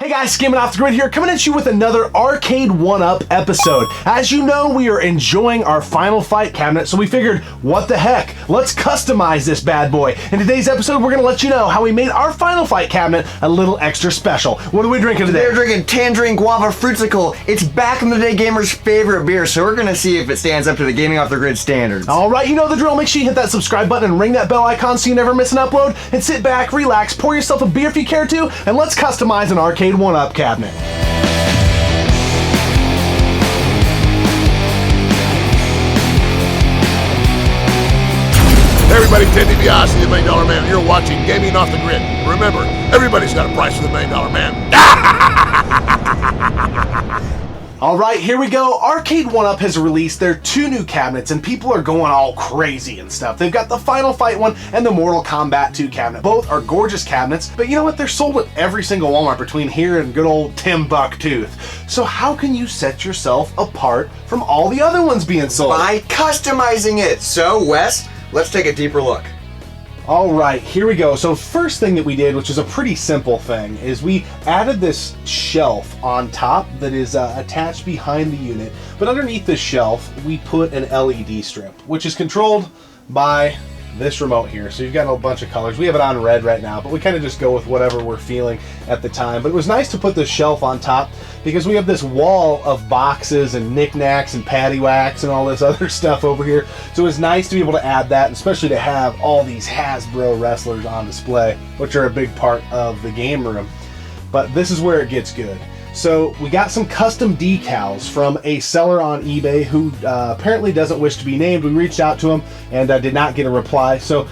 Hey guys, Skimming Off the Grid here, coming at you with another Arcade1Up episode. As you know, we are enjoying our Final Fight cabinet, so we figured, what the heck, let's customize this bad boy. In today's episode, we're going to let you know how we made our Final Fight cabinet a little extra special. What are we drinking today? We're drinking Tangerine, Guave, Fruitsicle. It's back in the day gamers' favorite beer, so we're going to see if it stands up to the Gaming Off the Grid standards. Alright, you know the drill. Make sure you hit that subscribe button and ring that bell icon so you never miss an upload. And sit back, relax, pour yourself a beer if you care to, and let's customize an Arcade1Up cabinet. Hey everybody, Ted DiBiase, the $1 Million Man. You're watching Gaming Off the Grid. Remember, everybody's got a price for the $1 Million Man. Alright, here we go. Arcade1Up has released their two new cabinets and people are going all crazy and stuff. They've got the Final Fight one and the Mortal Kombat 2 cabinet. Both are gorgeous cabinets, but you know what? They're sold at every single Walmart between here and good old Timbuktu. So how can you set yourself apart from all the other ones being sold? By customizing it. So, Wes, let's take a deeper look. Alright, here we go. So first thing that we did, which is a pretty simple thing, is we added this shelf on top that is attached behind the unit. But underneath this shelf, we put an LED strip, which is controlled by this remote here. So you've got a bunch of colors. We have it on red right now, but we kind of just go with whatever we're feeling at the time. But it was nice to put this shelf on top because we have this wall of boxes and knickknacks and paddywhacks and all this other stuff over here. So it was nice to be able to add that, and especially to have all these Hasbro wrestlers on display, which are a big part of the game room. But this is where it gets good. So we got some custom decals from a seller on eBay who apparently doesn't wish to be named. We reached out to him and did not get a reply. So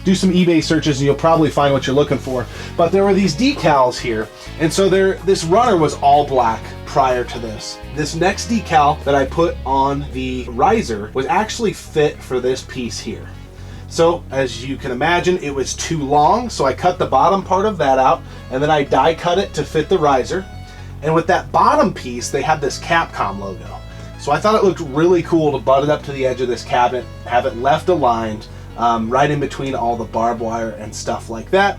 do some eBay searches and you'll probably find what you're looking for. But there were these decals here, and so this runner was all black prior to this. This next decal that I put on the riser was actually fit for this piece here. So as you can imagine, it was too long, so I cut the bottom part of that out and then I die cut it to fit the riser. And with that bottom piece, they had this Capcom logo. So I thought it looked really cool to butt it up to the edge of this cabinet, have it left aligned, right in between all the barbed wire and stuff like that.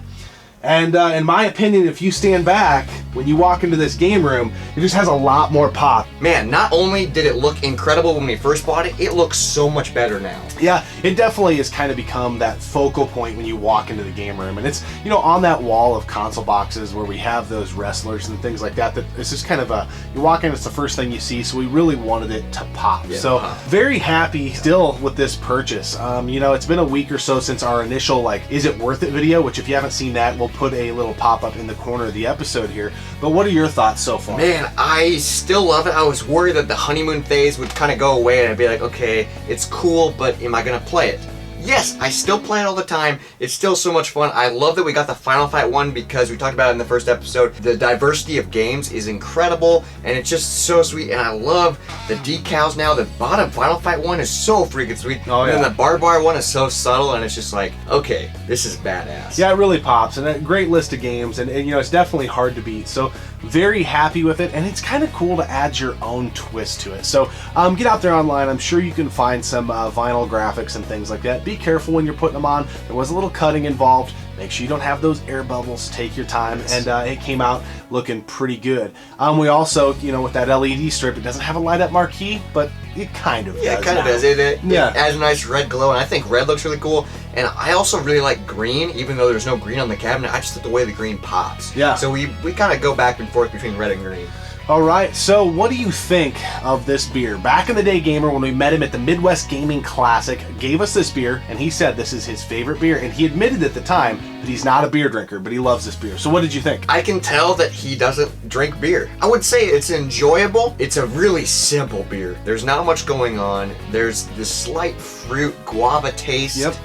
And in my opinion, if you stand back, when you walk into this game room, it just has a lot more pop. Man, not only did it look incredible when we first bought it, it looks so much better now. Yeah, it definitely has kind of become that focal point when you walk into the game room. And it's, you know, on that wall of console boxes where we have those wrestlers and things like that, that it's just kind of a, you walk in, it's the first thing you see, so we really wanted it to pop. Yeah, so very happy still with this purchase. You know, it's been a week or so since our initial, like, is it worth it video, which if you haven't seen that, we'll put a little pop-up in the corner of the episode here. But what are your thoughts so far? Man, I still love it. I was worried that the honeymoon phase would kind of go away and I'd be like, okay, it's cool, but am I going to play it? Yes, I still play it all the time. It's still so much fun. I love that we got the Final Fight one because we talked about it in the first episode. The diversity of games is incredible and it's just so sweet, and I love the decals now. The bottom Final Fight one is so freaking sweet. Oh, yeah. And then the barbed wire one is so subtle and it's just like, okay, this is badass. Yeah, it really pops, and a great list of games, and you know, it's definitely hard to beat. So very happy with it, and it's kind of cool to add your own twist to it. So get out there online. I'm sure you can find some vinyl graphics and things like that. Be careful when you're putting them on. There was a little cutting involved. Make sure you don't have those air bubbles. Take your time, and it came out looking pretty good. We also, you know, with that LED strip, it doesn't have a light up marquee, but it kind of does. Yeah, it kind of does. It adds a nice red glow, and I think red looks really cool. And I also really like green, even though there's no green on the cabinet. I just like the way the green pops. Yeah. So we kind of go back and forth between red and green. Alright, so what do you think of this beer? Back in the day, Gamer, when we met him at the Midwest Gaming Classic, gave us this beer, and he said this is his favorite beer, and he admitted at the time that he's not a beer drinker, but he loves this beer. So what did you think? I can tell that he doesn't drink beer. I would say it's enjoyable. It's a really simple beer. There's not much going on. There's this slight fruit guava taste. Yep.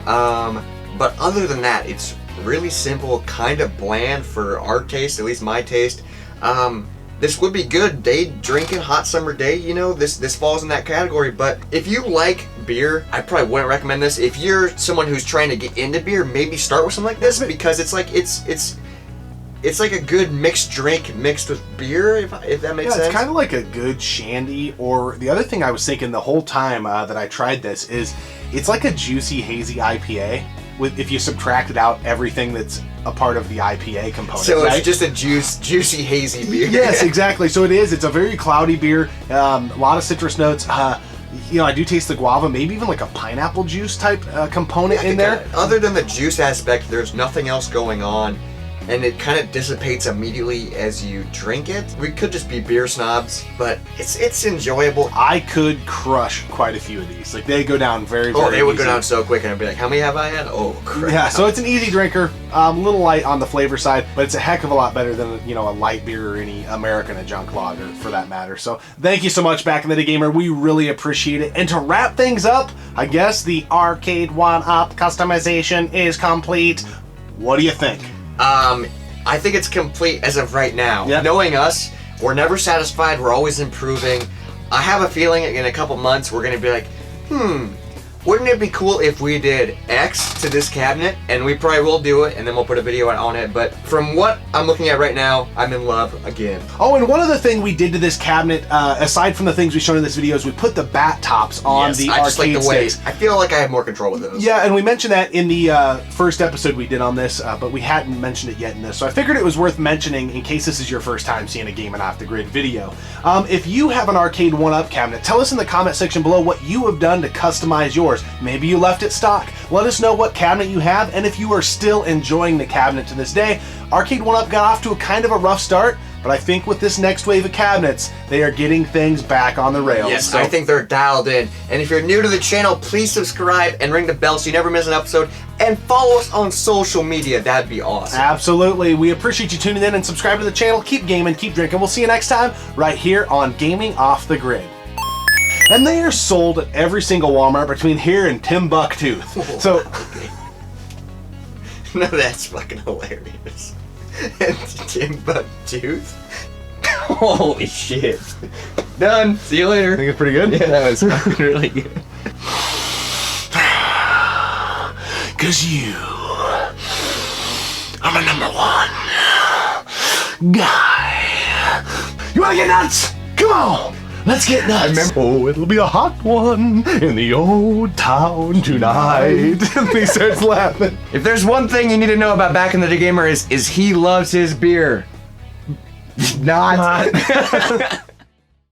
But other than that, it's really simple, kind of bland for our taste, at least my taste. This would be good day drinking, hot summer day, you know, this falls in that category. But if you like beer, I probably wouldn't recommend this. If you're someone who's trying to get into beer, maybe start with something like this, because it's like it's like a good mixed drink mixed with beer, if that makes sense. It's kind of like a good shandy, or the other thing I was thinking the whole time that I tried this is it's like a juicy hazy IPA, if you subtracted out everything that's a part of the IPA component. So right? it's just a juicy, hazy beer. Yes, exactly. So it is. It's a very cloudy beer. A lot of citrus notes. I do taste the guava, maybe even like a pineapple juice type component in there. Other than the juice aspect, there's nothing else going on, and it kind of dissipates immediately as you drink it. We could just be beer snobs, but it's enjoyable. I could crush quite a few of these. Like they go down very, very they would easy. go down so quick, and I'd be like, how many have I had? Oh, crap. Yeah, so it's an easy drinker, a little light on the flavor side, but it's a heck of a lot better than a light beer or any American a junk lager for that matter. So thank you so much, Back in the Day Gamer. We really appreciate it. And to wrap things up, I guess the Arcade1Up customization is complete. What do you think? I think it's complete as of right now. Yep. Knowing us, we're never satisfied. We're always improving. I have a feeling in a couple months we're gonna be like, wouldn't it be cool if we did X to this cabinet? And we probably will do it, and then we'll put a video out on it. But from what I'm looking at right now, I'm in love again. Oh, and one other thing we did to this cabinet, aside from the things we showed in this video, is we put the bat tops on the I just like arcade the way. sticks. I feel like I have more control with those. Yeah, and we mentioned that in the first episode we did on this, but we hadn't mentioned it yet in this. So I figured it was worth mentioning in case this is your first time seeing a Gaming Off the Grid video. If you have an Arcade1Up cabinet, tell us in the comment section below what you have done to customize yours. Maybe you left it stock. Let us know what cabinet you have, and if you are still enjoying the cabinet to this day. Arcade1Up got off to a kind of a rough start, but I think with this next wave of cabinets, they are getting things back on the rails. Yes, so I think they're dialed in. And if you're new to the channel, please subscribe and ring the bell so you never miss an episode. And follow us on social media. That'd be awesome. Absolutely. We appreciate you tuning in and subscribe to the channel. Keep gaming, keep drinking. We'll see you next time right here on Gaming Off the Grid. And they are sold at every single Walmart between here and Timbuktu. So, Okay. No, that's fucking hilarious. Timbuktu? Holy shit. Done. See you later. I think it's pretty good. Yeah, that was fucking really good. Cause you are my #1 guy. You wanna get nuts? Come on, let's get nuts. Oh, it'll be a hot one in the old town tonight. And he starts laughing. If there's one thing you need to know about Back in the Day Gamer is he loves his beer. Not.